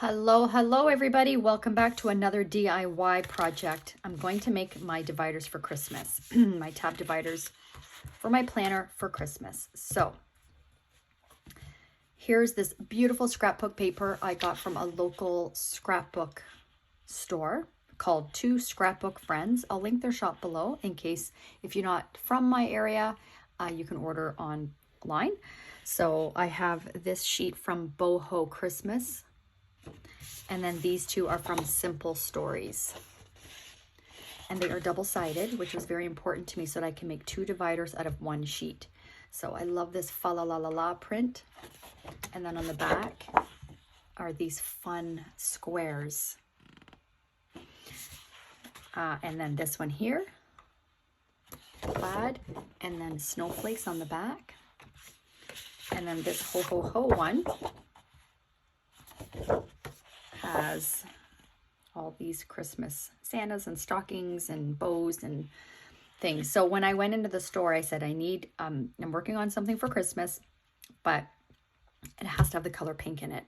Hello everybody. Welcome back to another DIY project. I'm going to make my dividers for Christmas, my tab dividers for my planner for Christmas. So here's this beautiful scrapbook paper I got from a local scrapbook store called Two Scrapbook Friends. I'll link their shop below in case if you're not from my area, you can order online. So I have this sheet from Boho Christmas. And then these two are from Simple Stories. And they are double-sided, which was very important to me so that I can make two dividers out of one sheet. So I love this fa la la la la print. And then on the back are these fun squares. And then this one here, plaid, and then snowflakes on the back. And then this ho ho ho one has all these Christmas Santas and stockings and bows and things. So when I went into the store, I said, I'm working on something for Christmas, but it has to have the color pink in it.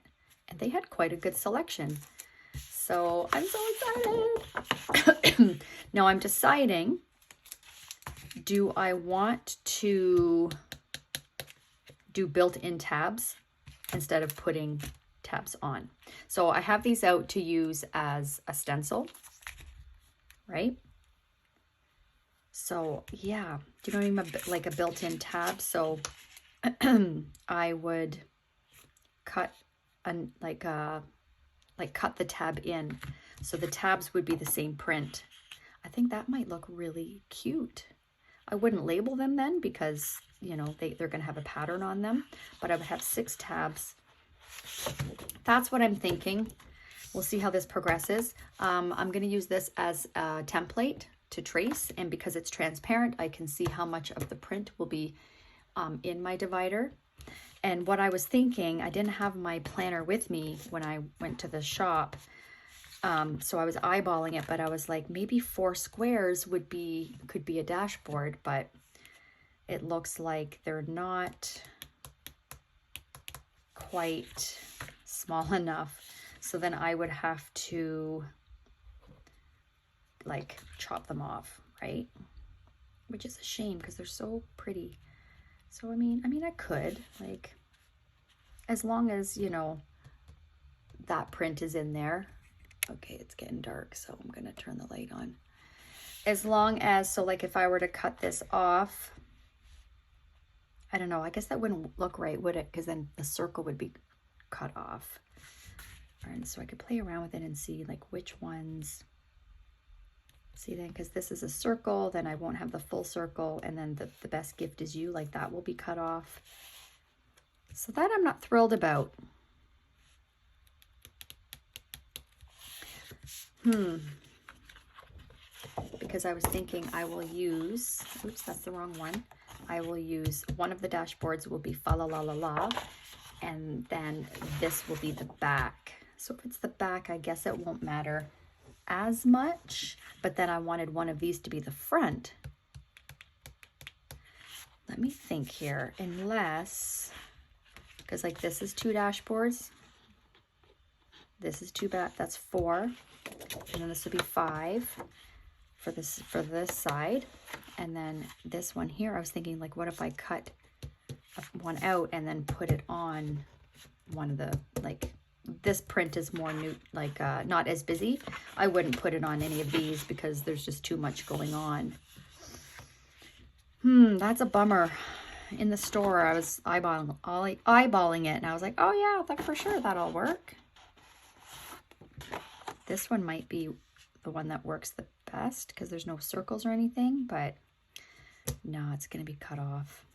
And they had quite a good selection. So I'm so excited. Now I'm deciding, do I want to do built-in tabs instead of putting tabs on? So I have these out to use as a stencil, right? So yeah, do you know what I mean? Like a built-in tab. So I would cut cut the tab in, so the tabs would be the same print. I think that might look really cute. I wouldn't label them then because, you know, they're going to have a pattern on them, but I would have 6 tabs. That's what I'm thinking. We'll see how this progresses. I'm going to use this as a template to trace, and because it's transparent, I can see how much of the print will be in my divider. And what I was thinking, I didn't have my planner with me when I went to the shop, so I was eyeballing it, but I was like, maybe 4 squares could be a dashboard, but it looks like they're not quite small enough. So then I would have to like chop them off, right? Which is a shame because they're so pretty. So I mean I could, like, as long as, you know, that print is in there. Okay, it's getting dark, so I'm gonna turn the light on. As long as, so like if I were to cut this off, I don't know, I guess that wouldn't look right, would it? Because then the circle would be cut off. And so I could play around with it and see like which ones, see then, because this is a circle, then I won't have the full circle, and then the best gift is you, like that will be cut off. So that I'm not thrilled about. Because I was thinking I will use, oops, that's the wrong one. I will use one of the dashboards will be fa la la la la, and then this will be the back. So if it's the back, I guess it won't matter as much, but then I wanted one of these to be the front. Let me think here, unless, because like this is 2 dashboards, this is 2 back, that's 4, and then this will be 5 for this side, and then this one here, I was thinking, like, what if I cut one out and then put it on one of the, like, this print is more new, like not as busy. I wouldn't put it on any of these because there's just too much going on. That's a bummer. In the store, I was eyeballing it, and I was like, oh yeah, like for sure that'll work. This one might be the one that works the best because there's no circles or anything, but no, it's going to be cut off.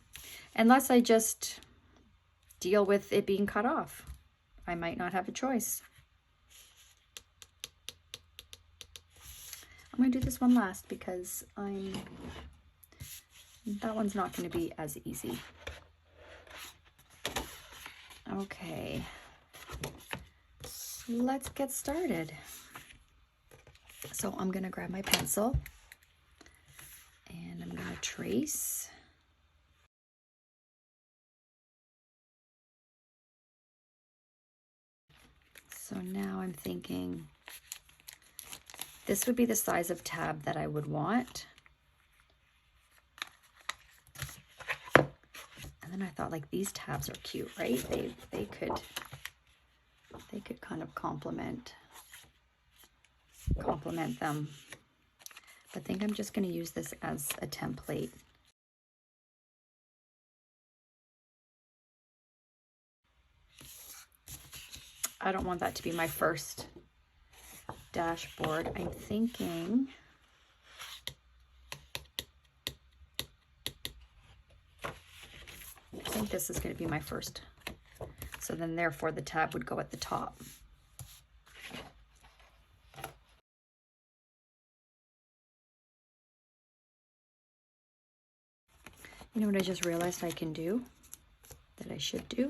Unless I just deal with it being cut off. I might not have a choice. I'm going to do this one last because that one's not going to be as easy. Okay, let's get started. So I'm going to grab my pencil and I'm going to trace. So now I'm thinking this would be the size of tab that I would want. And then I thought, like, these tabs are cute, right? They could kind of complement them. I think I'm just going to use this as a template. I don't want that to be my first dashboard. I'm thinking this is going to be my first. So then therefore the tab would go at the top. You know what I just realized I can do, that I should do,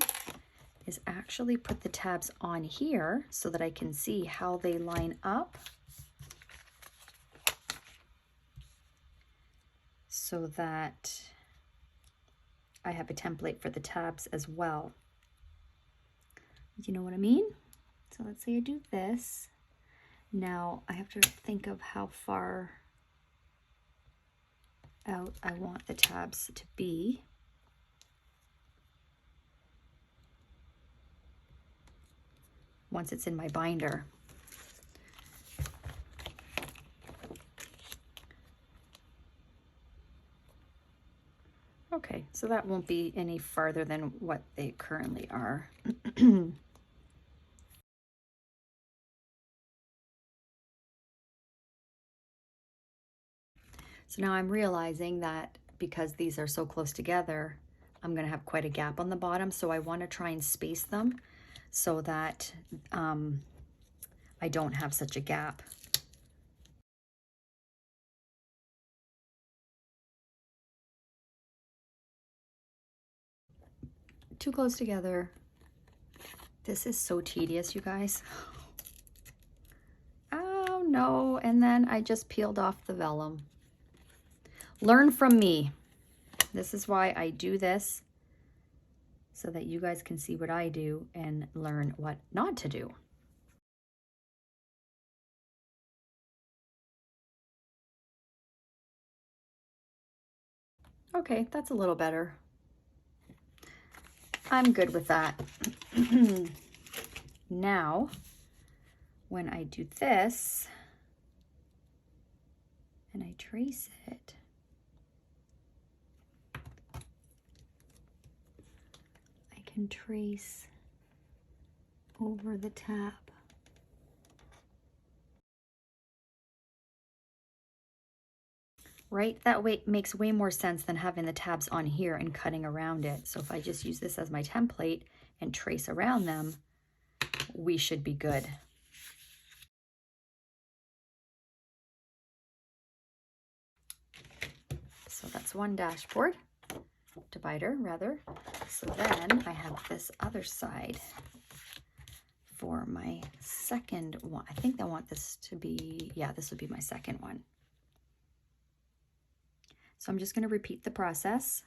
is actually put the tabs on here so that I can see how they line up. So that I have a template for the tabs as well. You know what I mean? So let's say I do this. Now I have to think of how far out I want the tabs to be. Once it's in my binder. Okay, so that won't be any farther than what they currently are. So now I'm realizing that because these are so close together, I'm going to have quite a gap on the bottom. So I want to try and space them so that I don't have such a gap. Too close together. This is so tedious, you guys. Oh no, and then I just peeled off the vellum. Learn from me. This is why I do this, so that you guys can see what I do and learn what not to do. Okay, that's a little better. I'm good with that. Now, when I do this and I trace it, I can trace over the tab. Right? That way makes way more sense than having the tabs on here and cutting around it. So if I just use this as my template and trace around them, we should be good. So that's one dashboard, divider rather. So then I have this other side for my second one. I think I want this to be, yeah, this would be my second one. So I'm just going to repeat the process.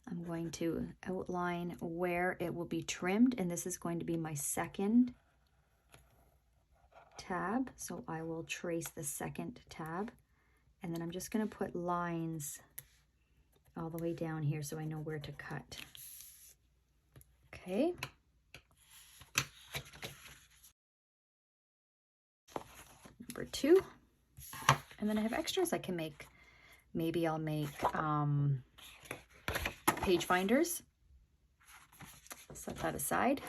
I'm going to outline where it will be trimmed, and this is going to be my second tab. So I will trace the second tab, and then I'm just going to put lines all the way down here so I know where to cut. Okay. Number 2. And then I have extras I can make. Maybe I'll make page finders. Set that aside.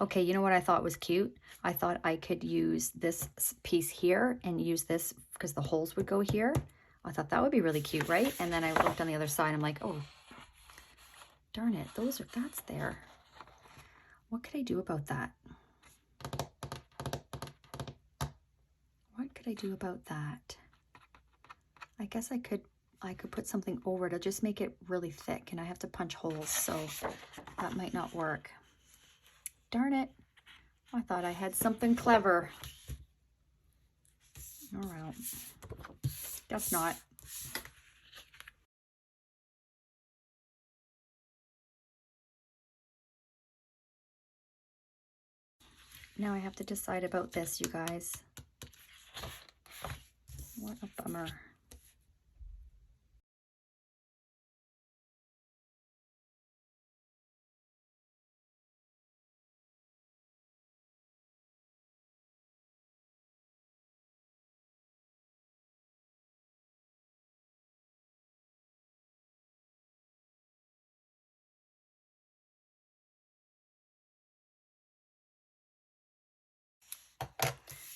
Okay, you know what I thought was cute? I thought I could use this piece here and use this because the holes would go here. I thought that would be really cute, right? And then I looked on the other side. I'm like, oh, darn it. That's there. What could I do about that? What could I do about that? I guess I could put something over to just make it really thick, and I have to punch holes, so that might not work. Darn it. I thought I had something clever. All right. Guess not. Now I have to decide about this, you guys. What a bummer.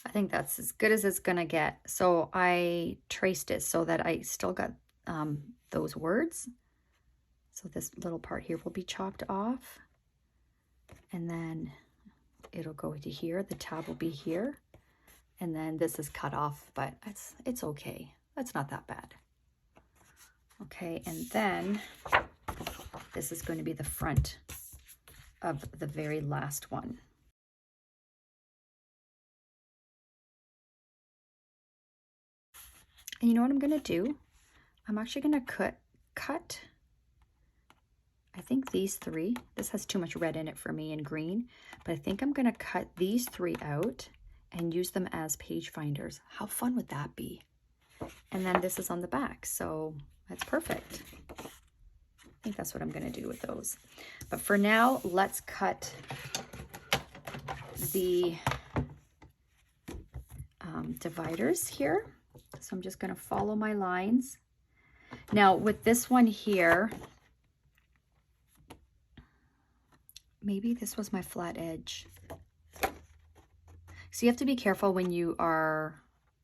I think that's as good as it's gonna get. So I traced it so that I still got those words. So this little part here will be chopped off, and then it'll go to here. The tab will be here, and then this is cut off, but it's okay. That's not that bad. Okay, and then this is going to be the front of the very last one. And you know what I'm going to do? I'm actually going to cut, I think these three. This has too much red in it for me and green, but I think I'm going to cut these three out and use them as page finders. How fun would that be? And then this is on the back, so that's perfect. I think that's what I'm going to do with those. But for now, let's cut the dividers here. So I'm just going to follow my lines. Now with this one here, maybe this was my flat edge. So you have to be careful when you are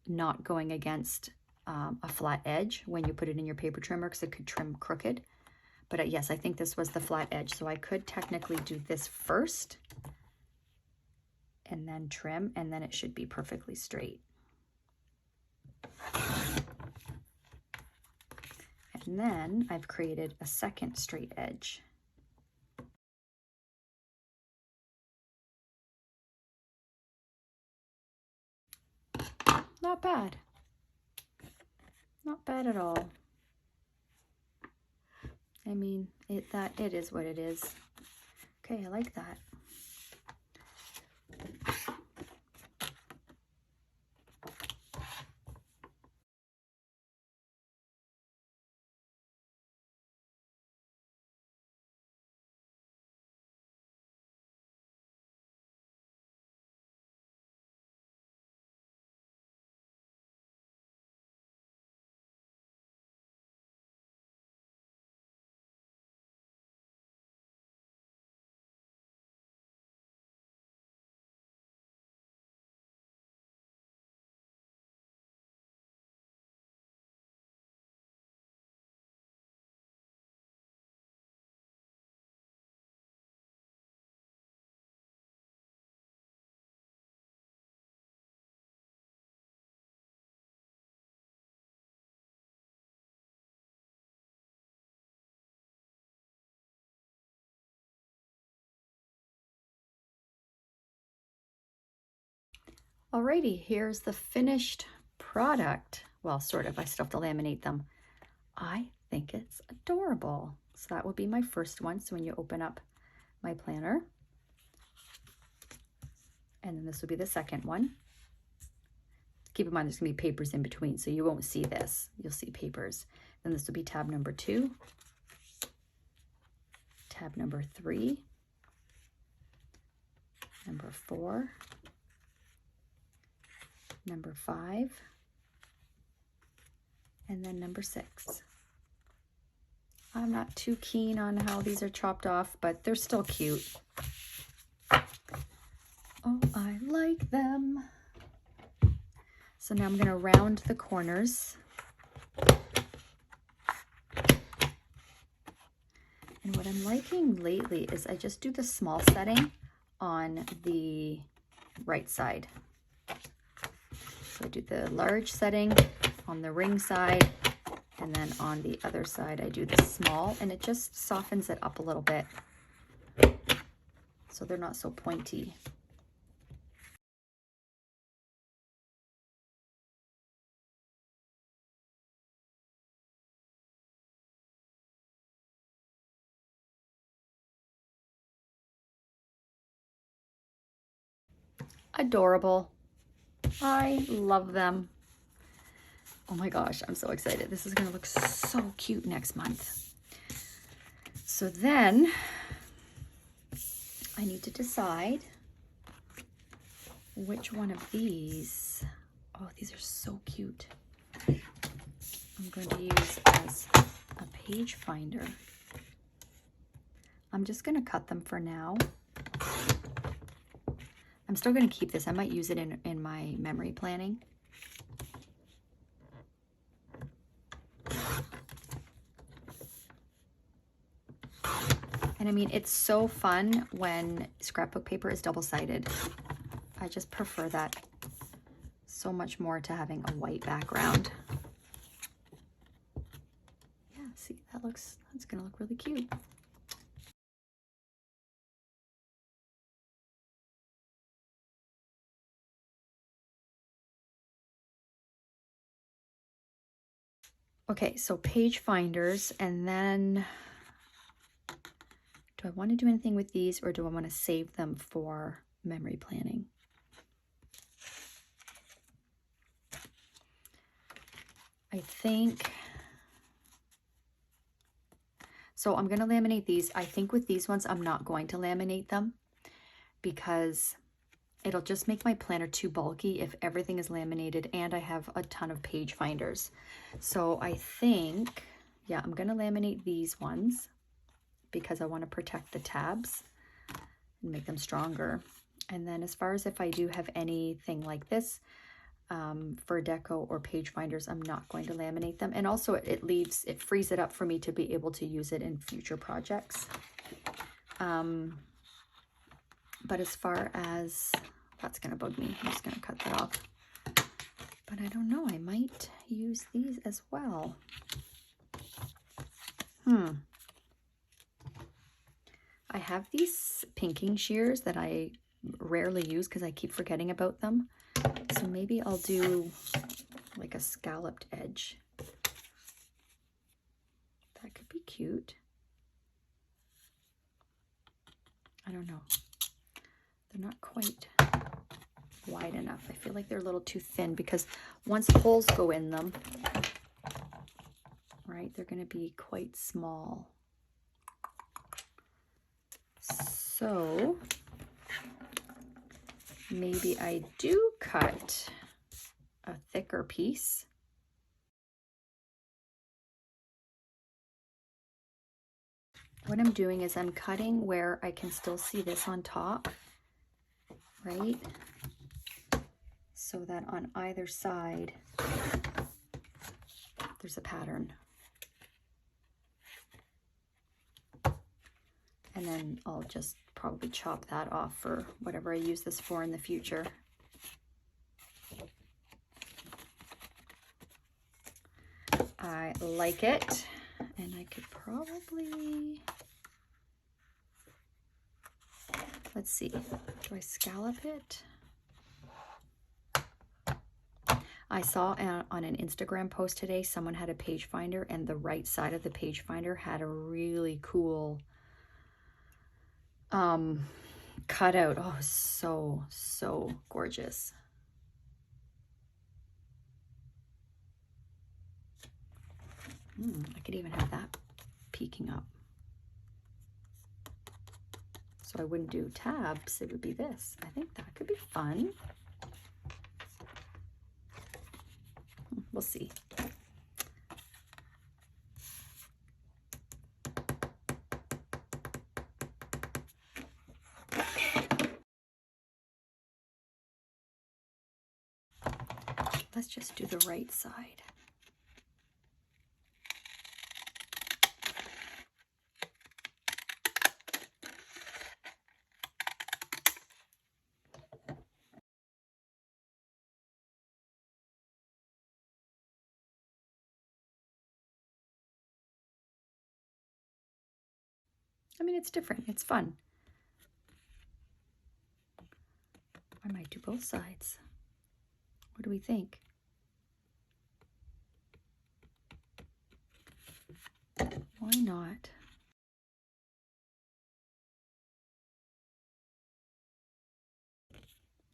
not going against a flat edge when you put it in your paper trimmer, because it could trim crooked. But yes, I think this was the flat edge. So I could technically do this first and then trim, and then it should be perfectly straight. And then I've created a second straight edge. Not bad. Not bad at all. I mean, it is what it is. Okay, I like that. Alrighty, here's the finished product. Well, sort of. I still have to laminate them. I think it's adorable. So that would be my first one. So when you open up my planner, and then this will be the second one. Keep in mind there's gonna be papers in between, so you won't see this. You'll see papers. Then this will be tab number 2, tab number 3, number 4, number 5, and then number 6. I'm not too keen on how these are chopped off, but they're still cute. Oh, I like them. So now I'm going to round the corners. And what I'm liking lately is I just do the small setting on the right side. So I do the large setting on the ring side, and then on the other side I do the small, and it just softens it up a little bit so they're not so pointy. Adorable. I love them. Oh my gosh, I'm so excited. This is gonna look so cute next month. So then I need to decide which one of these. Oh, these are so cute. I'm going to use as a page finder. I'm just going to cut them for now. I'm still going to keep this. I might use it in my memory planning. And I mean, it's so fun when scrapbook paper is double-sided. I just prefer that so much more to having a white background. Yeah, see, that's gonna look really cute. Okay, so page finders, and then do I want to do anything with these, or do I want to save them for memory planning? I think, so I'm going to laminate these. I think with these ones, I'm not going to laminate them because it'll just make my planner too bulky if everything is laminated and I have a ton of page finders. So I think, yeah, I'm going to laminate these ones because I want to protect the tabs and make them stronger. And then as far as if I do have anything like this, for deco or page finders, I'm not going to laminate them. And also it frees it up for me to be able to use it in future projects. But as far as, that's gonna bug me, I'm just gonna cut that off. But I don't know, I might use these as well. I have these pinking shears that I rarely use because I keep forgetting about them. So maybe I'll do like a scalloped edge. That could be cute. I don't know. They're not quite wide enough. I feel like they're a little too thin because once holes go in them, right, they're going to be quite small. So maybe I do cut a thicker piece. What I'm doing is I'm cutting where I can still see this on top, right? So that on either side, there's a pattern. And then I'll just probably chop that off for whatever I use this for in the future. I like it, and I could probably, let's see, do I scallop it? I saw on an Instagram post today, someone had a page finder and the right side of the page finder had a really cool cutout. Oh, so gorgeous. I could even have that peeking up. So I wouldn't do tabs, it would be this. I think that could be fun. We'll see. Let's just do the right side. I mean, it's different, it's fun. I might do both sides. What do we think? Why not?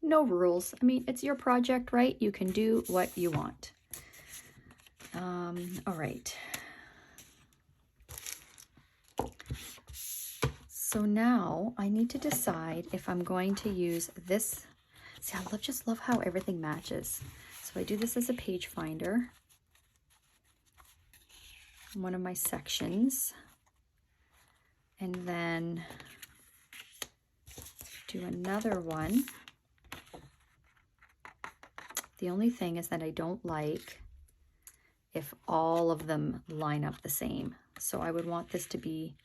No rules. I mean, it's your project, right? You can do what you want. All right. So now I need to decide if I'm going to use this. See, I just love how everything matches. So I do this as a page finder. One of my sections. And then do another one. The only thing is that I don't like if all of them line up the same. So I would want this to be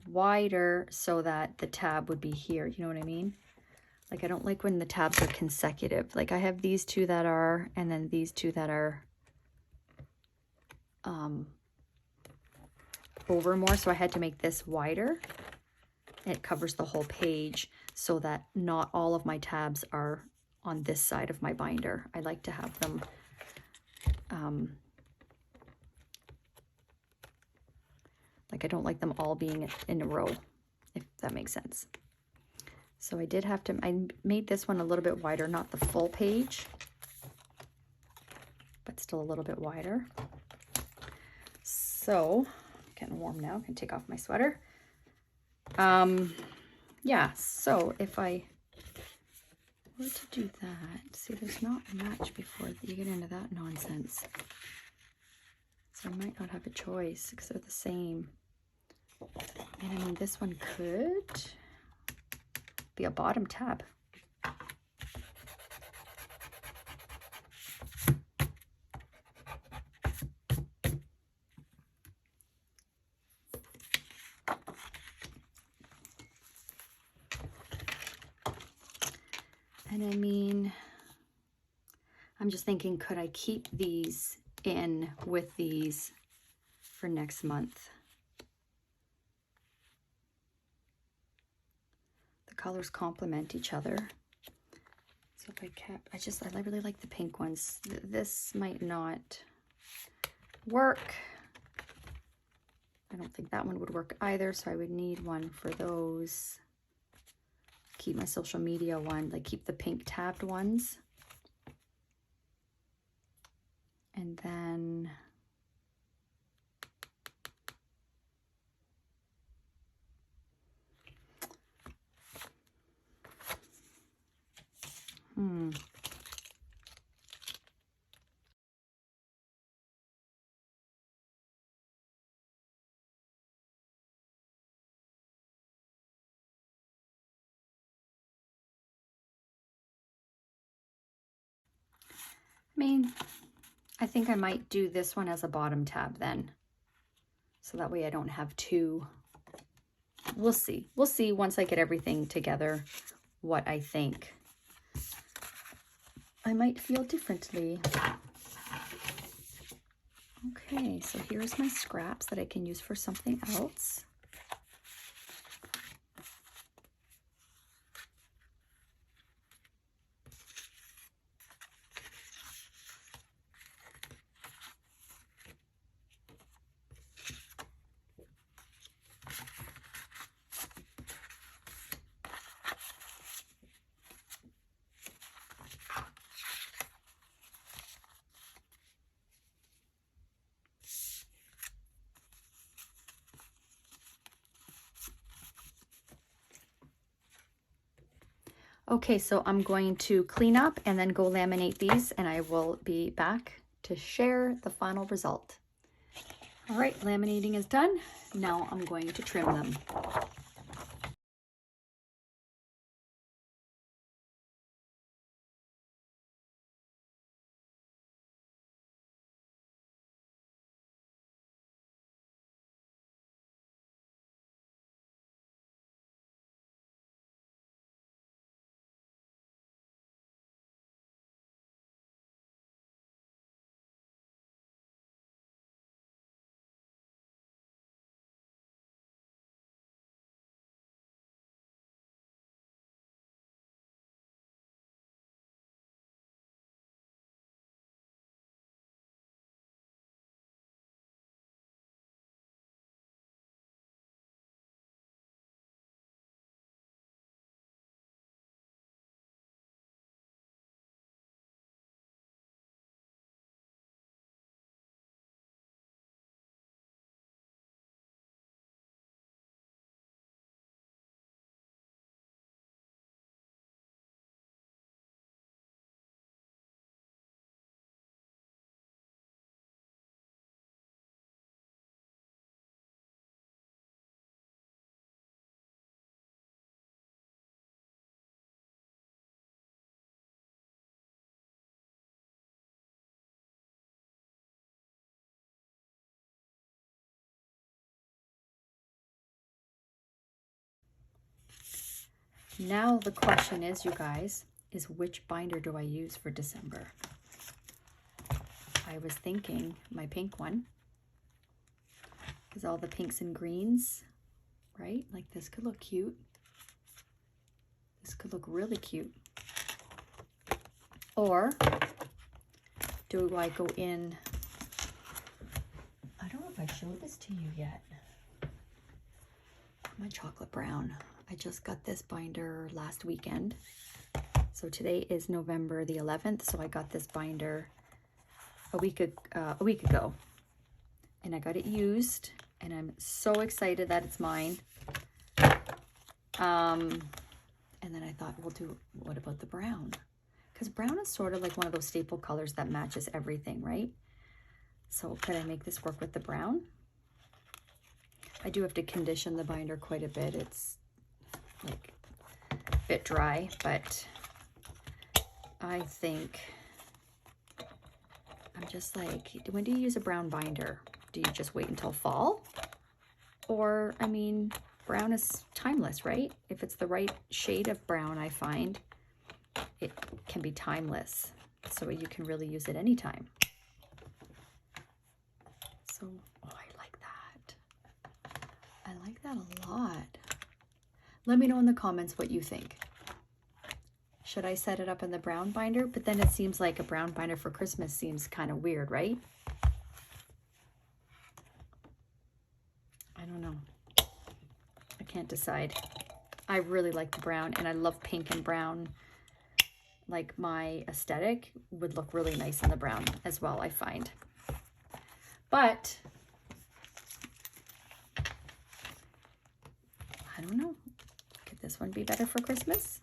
wider so that the tab would be here. You know what I mean? Like, I don't like when the tabs are consecutive. Like, I have these two that are, and then these two that are over more. So I had to make this wider. It covers the whole page so that not all of my tabs are on this side of my binder. I like to have them like, I don't like them all being in a row, if that makes sense. So I did have to, I made this one a little bit wider, not the full page, but still a little bit wider. So, getting warm now, I can take off my sweater. Yeah, so if I were to do that, see, there's not much before you get into that nonsense. So I might not have a choice because they're the same. And I mean, this one could be a bottom tab. And I mean, I'm just thinking, could I keep these in with these for next month? The colors complement each other. So if I kept, I really like the pink ones. This might not work. I don't think that one would work either, so I would need one for those. Keep my social media one, like keep the pink tabbed ones. And then I mean, I think I might do this one as a bottom tab then. So that way I don't have two. We'll see. We'll see once I get everything together what I think. I might feel differently. Okay, so here's my scraps that I can use for something else. Okay, so I'm going to clean up and then go laminate these, and I will be back to share the final result. All right, laminating is done. Now I'm going to trim them. Now the question is, you guys, is which binder do I use for December? I was thinking my pink one, because all the pinks and greens, right? Like this could look cute. This could look really cute. Or do I go in, I don't know if I showed this to you yet. My chocolate brown. I just got this binder last weekend. So today is November the 11th. So I got this binder a week ago. And I got it used. And I'm so excited that it's mine. And then I thought, what about the brown? Because brown is sort of like one of those staple colors that matches everything, right? So could I make this work with the brown? I do have to condition the binder quite a bit. It's like a bit dry, but I think I'm just like, when do you use a brown binder? Do you just wait until fall? Or, I mean, brown is timeless, right? If it's the right shade of brown, I find it can be timeless. So you can really use it anytime. So, oh, I like that. I like that a lot. Let me know in the comments what you think. Should I set it up in the brown binder? But then it seems like a brown binder for Christmas seems kind of weird, right? I don't know. I can't decide. I really like the brown, and I love pink and brown. Like, my aesthetic would look really nice in the brown as well, I find. But I don't know. Could this one be better for Christmas?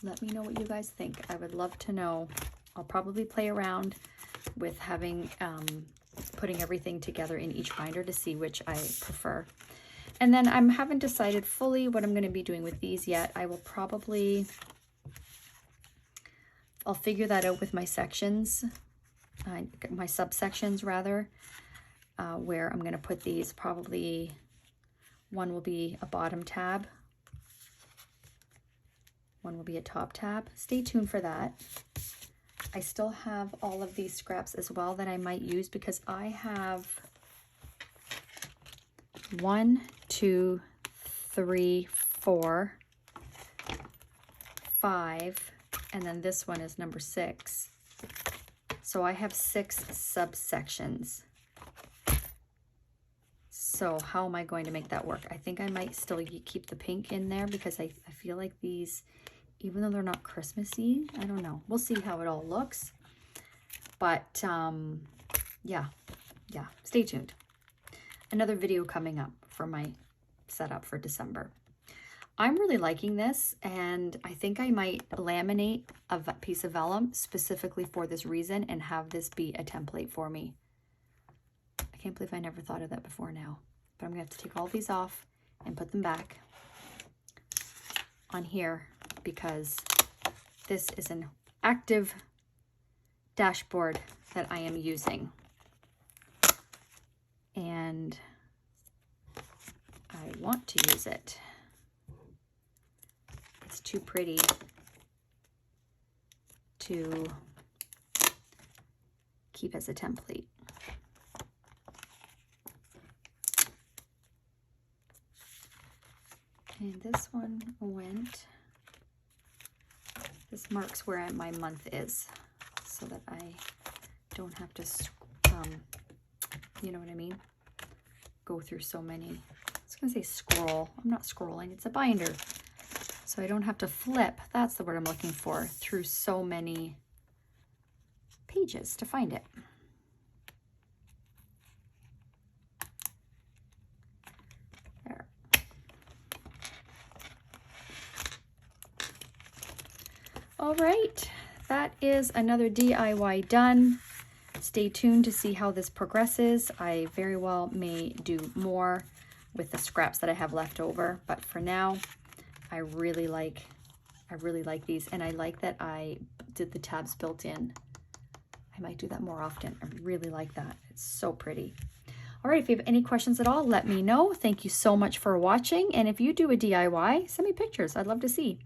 Let me know what you guys think. I would love to know. I'll probably play around with having, putting everything together in each binder to see which I prefer. And then I haven't decided fully what I'm going to be doing with these yet. I will probably, I'll figure that out with my sections, my subsections rather, where I'm going to put these. Probably one will be a bottom tab. One will be a top tab. Stay tuned for that. I still have all of these scraps as well that I might use, because I have 1, 2, 3, 4, 5, and then this one is number 6. So I have 6 subsections. So how am I going to make that work? I think I might still keep the pink in there, because I feel like these, even though they're not Christmassy, I don't know. We'll see how it all looks. But yeah, stay tuned. Another video coming up for my setup for December. I'm really liking this, and I think I might laminate a piece of vellum specifically for this reason and have this be a template for me. I can't believe I never thought of that before now. But I'm going to have to take all these off and put them back on here, because this is an active dashboard that I am using. And I want to use it. It's too pretty to keep as a template. And this one went, this marks where my month is, so that I don't have to, you know what I mean? Go through so many, I was gonna say scroll. I'm not scrolling, it's a binder. So I don't have to flip, that's the word I'm looking for, through so many pages to find it. There. All right, that is another DIY done. Stay tuned to see how this progresses. I very well may do more with the scraps that I have left over, but for now, I really like these, and I like that I did the tabs built in. I might do that more often. I really like that. It's so pretty. All right, if you have any questions at all, let me know. Thank you so much for watching. And if you do a DIY, send me pictures. I'd love to see.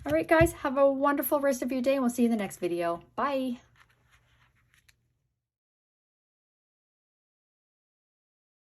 All right, guys, have a wonderful rest of your day, and we'll see you in the next video. Bye.